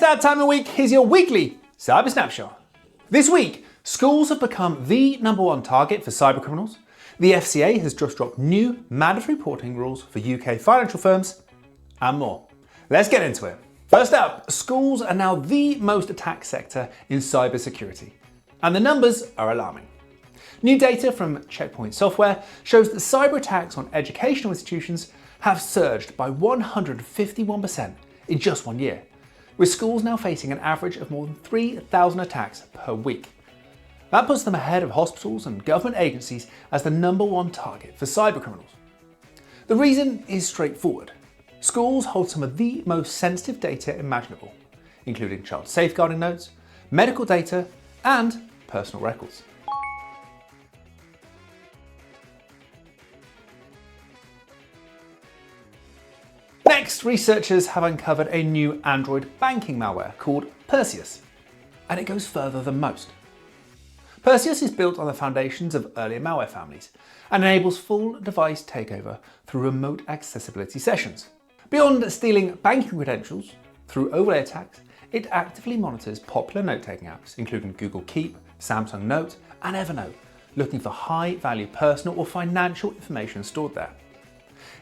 that time of week. Here's your weekly Cyber Snapshot. This week, schools have become the #1 target for cybercriminals. The FCA has just dropped new mandatory reporting rules for UK financial firms, and more. Let's get into it. First up, schools are now the most attacked sector in cybersecurity, and the numbers are alarming. New data from Checkpoint Software shows that cyber attacks on educational institutions have surged by 151% in just 1 year, with schools now facing an average of more than 3,000 attacks per week. That puts them ahead of hospitals and government agencies as the #1 target for cybercriminals. The reason is straightforward. Schools hold some of the most sensitive data imaginable, including child safeguarding notes, medical data, and personal records. Next, researchers have uncovered a new Android banking malware called Perseus, and it goes further than most. Perseus is built on the foundations of earlier malware families and enables full device takeover through remote accessibility sessions. Beyond stealing banking credentials through overlay attacks, it actively monitors popular note-taking apps, including Google Keep, Samsung Note, and Evernote, looking for high-value personal or financial information stored there.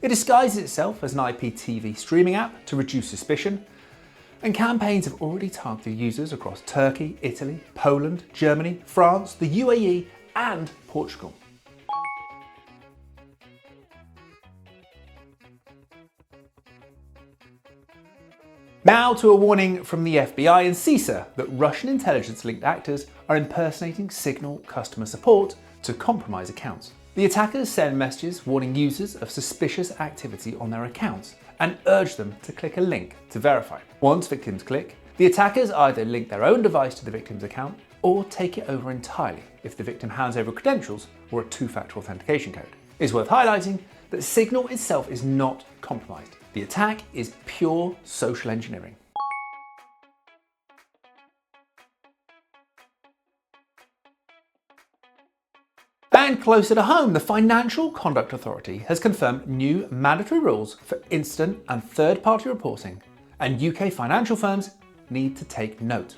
It disguises itself as an IPTV streaming app to reduce suspicion, and campaigns have already targeted users across Turkey, Italy, Poland, Germany, France, the UAE, and Portugal. Now to a warning from the FBI and CISA that Russian intelligence-linked actors are impersonating Signal customer support to compromise accounts. The attackers send messages warning users of suspicious activity on their accounts and urge them to click a link to verify. Once victims click, the attackers either link their own device to the victim's account or take it over entirely if the victim hands over credentials or a two-factor authentication code. It's worth highlighting that Signal itself is not compromised. The attack is pure social engineering. And closer to home, the Financial Conduct Authority has confirmed new mandatory rules for instant and third-party reporting, and UK financial firms need to take note.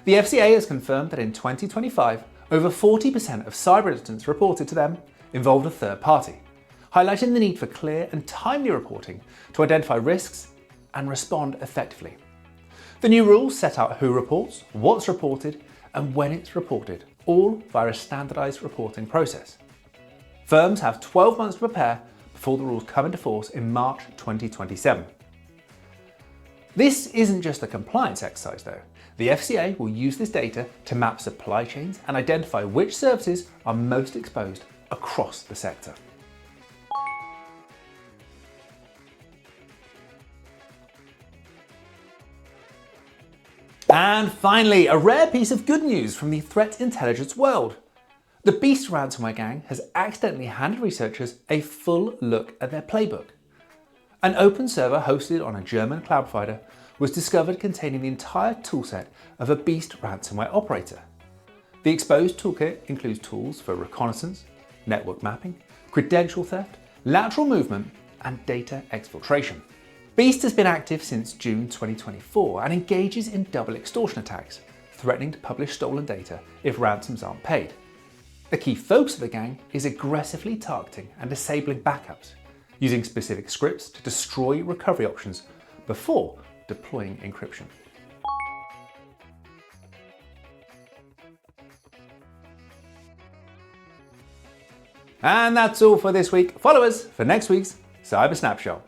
The FCA has confirmed that in 2025, over 40% of cyber incidents reported to them involved a third party, highlighting the need for clear and timely reporting to identify risks and respond effectively. The new rules set out who reports, what's reported, and when it's reported, all via a standardised reporting process. Firms have 12 months to prepare before the rules come into force in March 2027. This isn't just a compliance exercise though. The FCA will use this data to map supply chains and identify which services are most exposed across the sector. And finally, a rare piece of good news from the threat intelligence world. The Beast ransomware gang has accidentally handed researchers a full look at their playbook. An open server hosted on a German cloud provider was discovered containing the entire toolset of a Beast ransomware operator. The exposed toolkit includes tools for reconnaissance, network mapping, credential theft, lateral movement, and data exfiltration. Beast has been active since June 2024 and engages in double extortion attacks, threatening to publish stolen data if ransoms aren't paid. The key focus of the gang is aggressively targeting and disabling backups, using specific scripts to destroy recovery options before deploying encryption. And that's all for this week. Follow us for next week's Cyber Snapshot.